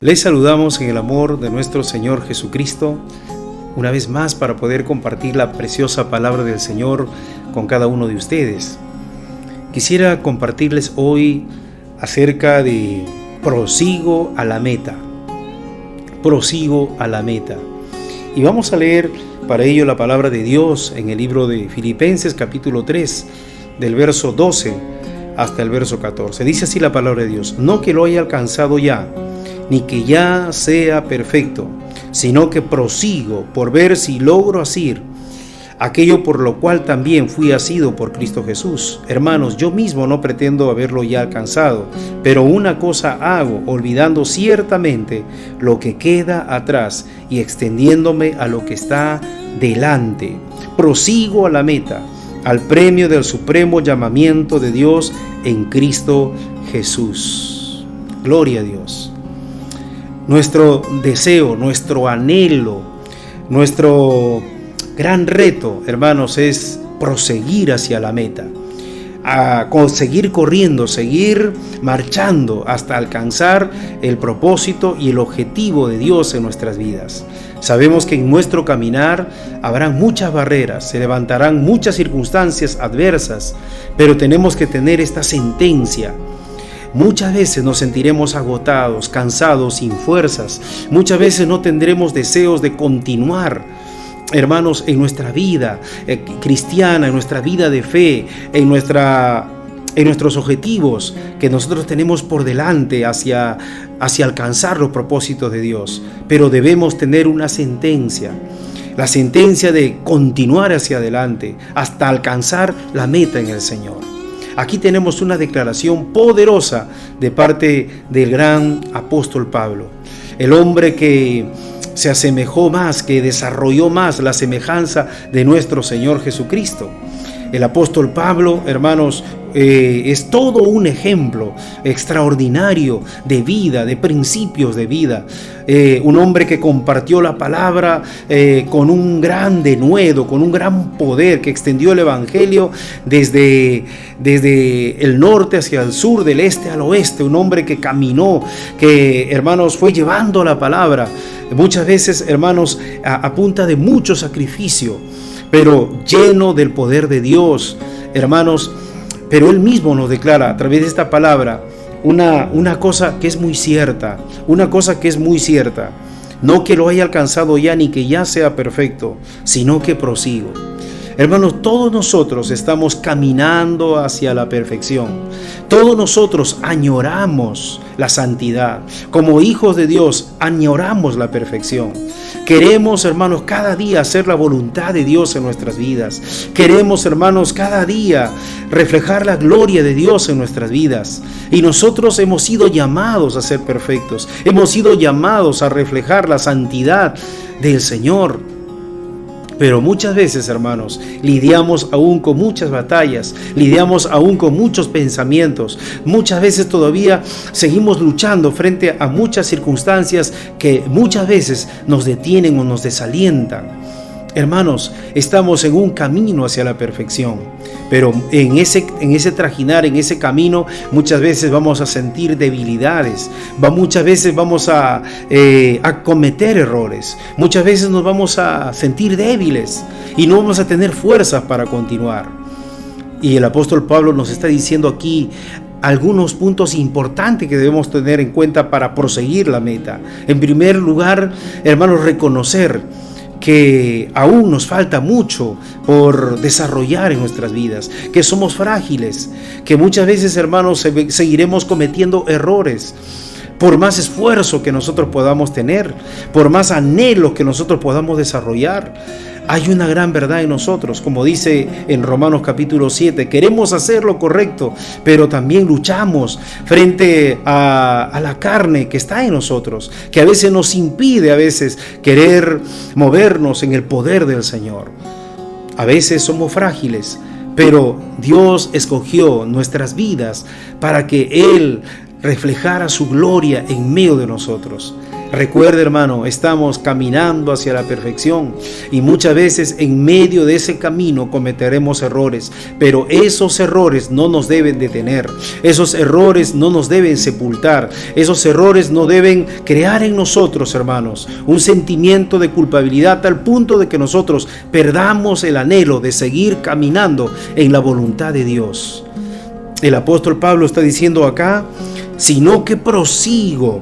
Les saludamos en el amor de nuestro Señor Jesucristo, una vez más para poder compartir la preciosa palabra del Señor con cada uno de ustedes. Quisiera compartirles hoy acerca de prosigo a la meta. Prosigo a la meta. Y vamos a leer para ello la palabra de Dios en el libro de Filipenses capítulo 3, del verso 12 hasta el verso 14. Dice así la palabra de Dios: no que lo haya alcanzado ya, ni que ya sea perfecto, sino que prosigo por ver si logro asir aquello por lo cual también fui asido por Cristo Jesús. Hermanos, yo mismo no pretendo haberlo ya alcanzado, pero una cosa hago, olvidando ciertamente lo que queda atrás y extendiéndome a lo que está delante. Prosigo a la meta, al premio del supremo llamamiento de Dios en Cristo Jesús. Gloria a Dios. Nuestro deseo, nuestro anhelo, nuestro gran reto, hermanos, es proseguir hacia la meta, a seguir corriendo, seguir marchando hasta alcanzar el propósito y el objetivo de Dios en nuestras vidas. Sabemos que en nuestro caminar habrán muchas barreras, se levantarán muchas circunstancias adversas, pero tenemos que tener esta sentencia. Muchas veces nos sentiremos agotados, cansados, sin fuerzas. Muchas veces no tendremos deseos de continuar, hermanos, en nuestra vida cristiana, en nuestra vida de fe, en nuestros objetivos que nosotros tenemos por delante hacia alcanzar los propósitos de Dios. Pero debemos tener una sentencia. La sentencia de continuar hacia adelante hasta alcanzar la meta en el Señor. Aquí tenemos una declaración poderosa de parte del gran apóstol Pablo, el hombre que se asemejó más, que desarrolló más la semejanza de nuestro Señor Jesucristo. El apóstol Pablo, hermanos, es todo un ejemplo extraordinario de vida, de principios de vida. Un hombre que compartió la palabra con un gran denuedo, con un gran poder, que extendió el evangelio desde el norte hacia el sur, del este al oeste. Un hombre que caminó, que, hermanos, fue llevando la palabra, muchas veces, hermanos, a punta de mucho sacrificio, pero lleno del poder de Dios, hermanos. Pero Él mismo nos declara a través de esta palabra una cosa que es muy cierta, no que lo haya alcanzado ya ni que ya sea perfecto, sino que prosigo. Hermanos, todos nosotros estamos caminando hacia la perfección. Todos nosotros añoramos la santidad. Como hijos de Dios, añoramos la perfección. Queremos, hermanos, cada día hacer la voluntad de Dios en nuestras vidas. Queremos, hermanos, cada día reflejar la gloria de Dios en nuestras vidas. Y nosotros hemos sido llamados a ser perfectos. Hemos sido llamados a reflejar la santidad del Señor. Pero muchas veces, hermanos, lidiamos aún con muchas batallas, lidiamos aún con muchos pensamientos. Muchas veces todavía seguimos luchando frente a muchas circunstancias que muchas veces nos detienen o nos desalientan. Hermanos, estamos en un camino hacia la perfección, pero en ese trajinar, en ese camino, muchas veces vamos a sentir debilidades, muchas veces vamos a cometer errores, muchas veces nos vamos a sentir débiles y no vamos a tener fuerzas para continuar. Y el apóstol Pablo nos está diciendo aquí algunos puntos importantes que debemos tener en cuenta para proseguir la meta. En primer lugar, hermanos, reconocer que aún nos falta mucho por desarrollar en nuestras vidas, que somos frágiles, que muchas veces, hermanos, seguiremos cometiendo errores. Por más esfuerzo que nosotros podamos tener, por más anhelo que nosotros podamos desarrollar, hay una gran verdad en nosotros, como dice en Romanos capítulo 7, queremos hacer lo correcto, pero también luchamos frente a la carne que está en nosotros, que a veces nos impide querer movernos en el poder del Señor. A veces somos frágiles, pero Dios escogió nuestras vidas para que Él reflejara su gloria en medio de nosotros. Recuerde, hermano, estamos caminando hacia la perfección y muchas veces en medio de ese camino cometeremos errores, pero esos errores no nos deben detener, esos errores no nos deben sepultar, esos errores no deben crear en nosotros, hermanos, un sentimiento de culpabilidad al punto de que nosotros perdamos el anhelo de seguir caminando en la voluntad de Dios. El apóstol Pablo está diciendo acá, sino que prosigo.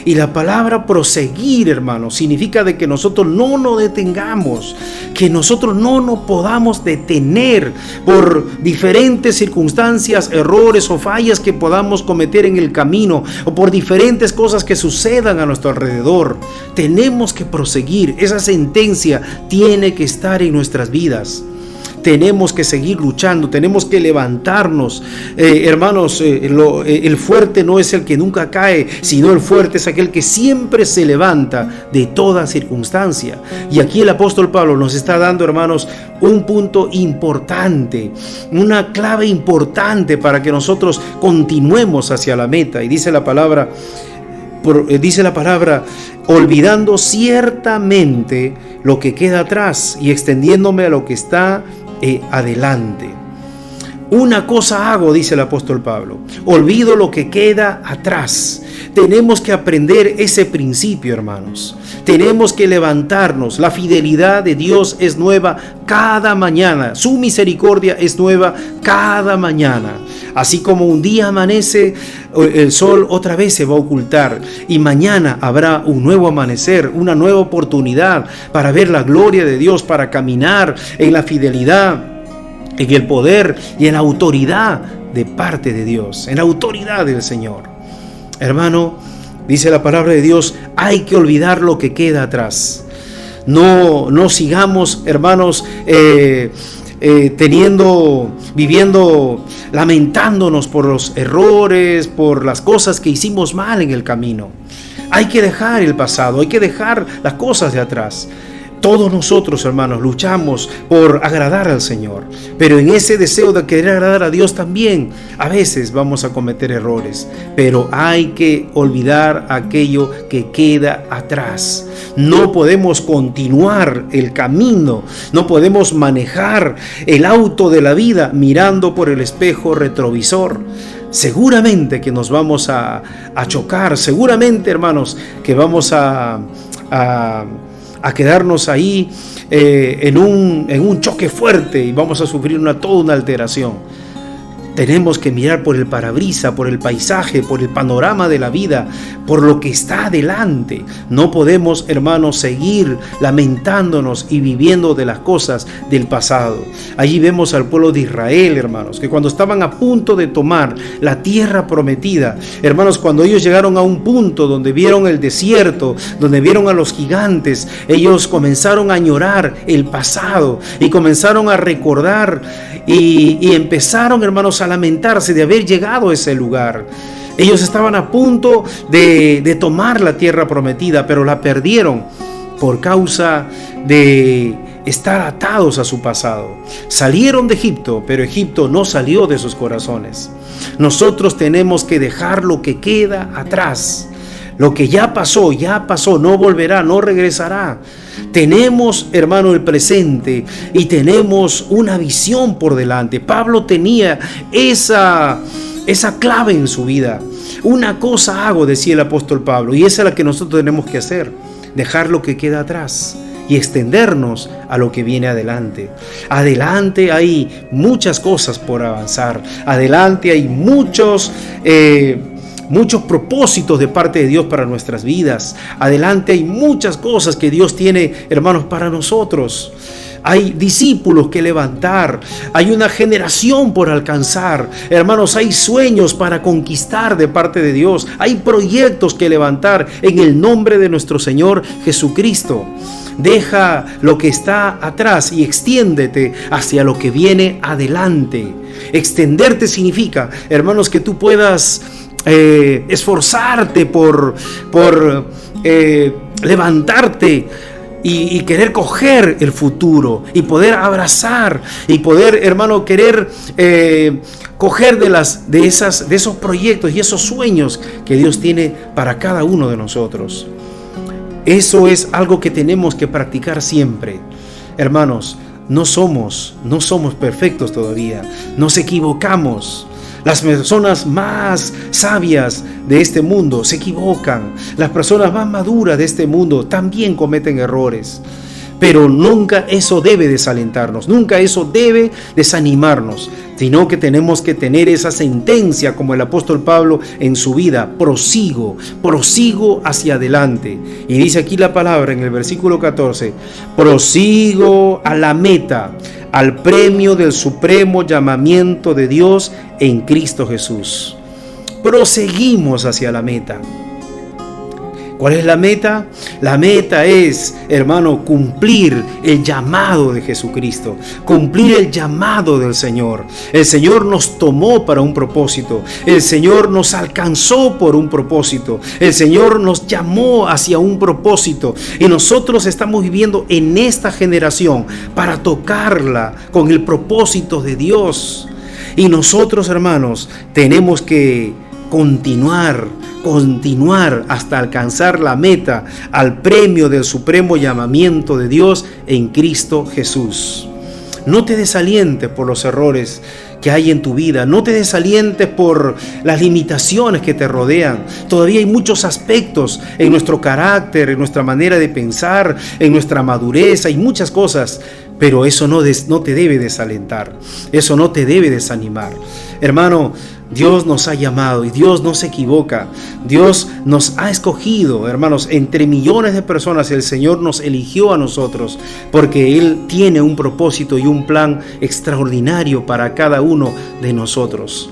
Y la palabra proseguir, hermanos, significa de que nosotros no nos detengamos, que nosotros no nos podamos detener por diferentes circunstancias, errores o fallas que podamos cometer en el camino o por diferentes cosas que sucedan a nuestro alrededor. Tenemos que proseguir. Esa sentencia tiene que estar en nuestras vidas. Tenemos que seguir luchando, tenemos que levantarnos. Hermanos, el fuerte no es el que nunca cae, sino el fuerte es aquel que siempre se levanta de toda circunstancia. Y aquí el apóstol Pablo nos está dando, hermanos, un punto importante, una clave importante para que nosotros continuemos hacia la meta. Y dice la palabra, olvidando ciertamente lo que queda atrás y extendiéndome a lo que está adelante. Una cosa hago, dice el apóstol Pablo, olvido lo que queda atrás. Tenemos que aprender ese principio, hermanos. Tenemos que levantarnos. La fidelidad de Dios es nueva cada mañana. Su misericordia es nueva cada mañana. Así como un día amanece, el sol otra vez se va a ocultar y mañana habrá un nuevo amanecer, una nueva oportunidad para ver la gloria de Dios, para caminar en la fidelidad, en el poder y en la autoridad de parte de Dios, en la autoridad del Señor. Hermano, dice la palabra de Dios, hay que olvidar lo que queda atrás. No sigamos, hermanos, viviendo, lamentándonos por los errores, por las cosas que hicimos mal en el camino. Hay que dejar el pasado, hay que dejar las cosas de atrás. Todos nosotros, hermanos, luchamos por agradar al Señor, pero en ese deseo de querer agradar a Dios también, a veces vamos a cometer errores, pero hay que olvidar aquello que queda atrás. No podemos continuar el camino, no podemos manejar el auto de la vida mirando por el espejo retrovisor. Seguramente que nos vamos a chocar, seguramente, hermanos, que vamos a quedarnos ahí en un choque fuerte y vamos a sufrir toda una alteración. Tenemos que mirar por el parabrisa, por el paisaje, por el panorama de la vida, por lo que está adelante. No podemos, hermanos, seguir lamentándonos y viviendo de las cosas del pasado. Allí vemos al pueblo de Israel, hermanos, que cuando estaban a punto de tomar la tierra prometida, hermanos, cuando ellos llegaron a un punto donde vieron el desierto, donde vieron a los gigantes, ellos comenzaron a añorar el pasado y comenzaron a recordar y empezaron, hermanos, a lamentarse de haber llegado a ese lugar. Ellos estaban a punto de tomar la tierra prometida, pero la perdieron por causa de estar atados a su pasado. Salieron de Egipto, pero Egipto no salió de sus corazones. Nosotros tenemos que dejar lo que queda atrás. Lo que ya pasó, no volverá, no regresará. Tenemos, hermano, el presente y tenemos una visión por delante. Pablo tenía esa clave en su vida. Una cosa hago, decía el apóstol Pablo, y esa es la que nosotros tenemos que hacer: dejar lo que queda atrás y extendernos a lo que viene adelante. Adelante hay muchas cosas por avanzar. Adelante hay muchos propósitos de parte de Dios para nuestras vidas. Adelante hay muchas cosas que Dios tiene, hermanos, para nosotros. Hay discípulos que levantar, hay una generación por alcanzar, hermanos, hay sueños para conquistar de parte de Dios, hay proyectos que levantar en el nombre de nuestro Señor Jesucristo. Deja lo que está atrás y extiéndete hacia lo que viene adelante. Extenderte significa, hermanos, que tú puedas esforzarte por levantarte y querer coger el futuro y poder abrazar y poder, hermano, querer coger de esos proyectos y esos sueños que Dios tiene para cada uno de nosotros. Eso es algo que tenemos que practicar siempre. Hermanos, no somos perfectos todavía, nos equivocamos. Las personas más sabias de este mundo se equivocan. Las personas más maduras de este mundo también cometen errores. Pero nunca eso debe desalentarnos, nunca eso debe desanimarnos, sino que tenemos que tener esa sentencia como el apóstol Pablo en su vida: prosigo hacia adelante. Y dice aquí la palabra en el versículo 14: prosigo a la meta, al premio del supremo llamamiento de Dios en Cristo Jesús. Proseguimos hacia la meta. ¿Cuál es la meta? La meta es, hermano, cumplir el llamado de Jesucristo, cumplir el llamado del Señor. El Señor nos tomó para un propósito, el Señor nos alcanzó por un propósito, el Señor nos llamó hacia un propósito, y nosotros estamos viviendo en esta generación para tocarla con el propósito de Dios. Y nosotros, hermanos, tenemos que continuar hasta alcanzar la meta, al premio del supremo llamamiento de Dios en Cristo Jesús. No te desalientes por los errores que hay en tu vida, no te desalientes por las limitaciones que te rodean. Todavía hay muchos aspectos en nuestro carácter, en nuestra manera de pensar, en nuestra madurez, hay muchas cosas, pero eso no te debe desalentar, eso no te debe desanimar. Hermano, Dios nos ha llamado y Dios no se equivoca. Dios nos ha escogido, hermanos, entre millones de personas. El Señor nos eligió a nosotros porque Él tiene un propósito y un plan extraordinario para cada uno de nosotros.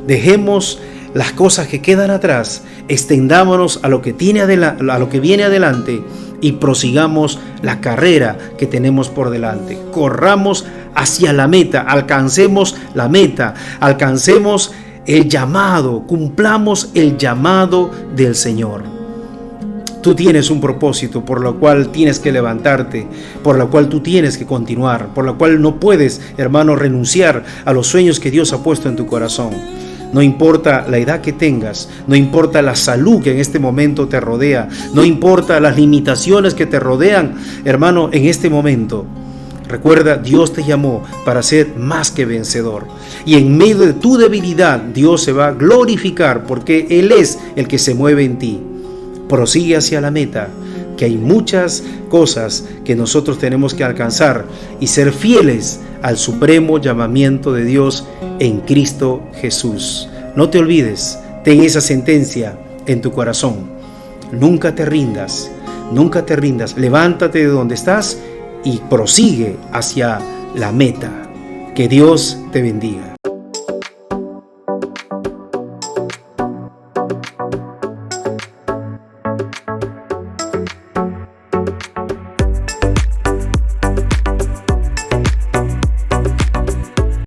Dejemos las cosas que quedan atrás, extendámonos a lo que viene adelante y prosigamos la carrera que tenemos por delante. Corramos hacia la meta, alcancemos la meta, alcancemos el llamado, cumplamos el llamado del Señor. Tú tienes un propósito por lo cual tienes que levantarte, por lo cual tú tienes que continuar, por lo cual no puedes, hermano, renunciar a los sueños que Dios ha puesto en tu corazón. No importa la edad que tengas, no importa la salud que en este momento te rodea, no importa las limitaciones que te rodean, hermano, en este momento. Recuerda, Dios te llamó para ser más que vencedor. Y en medio de tu debilidad, Dios se va a glorificar porque Él es el que se mueve en ti. Prosigue hacia la meta, que hay muchas cosas que nosotros tenemos que alcanzar y ser fieles al supremo llamamiento de Dios en Cristo Jesús. No te olvides, ten esa sentencia en tu corazón. Nunca te rindas, levántate de donde estás y prosigue hacia la meta. Que Dios te bendiga.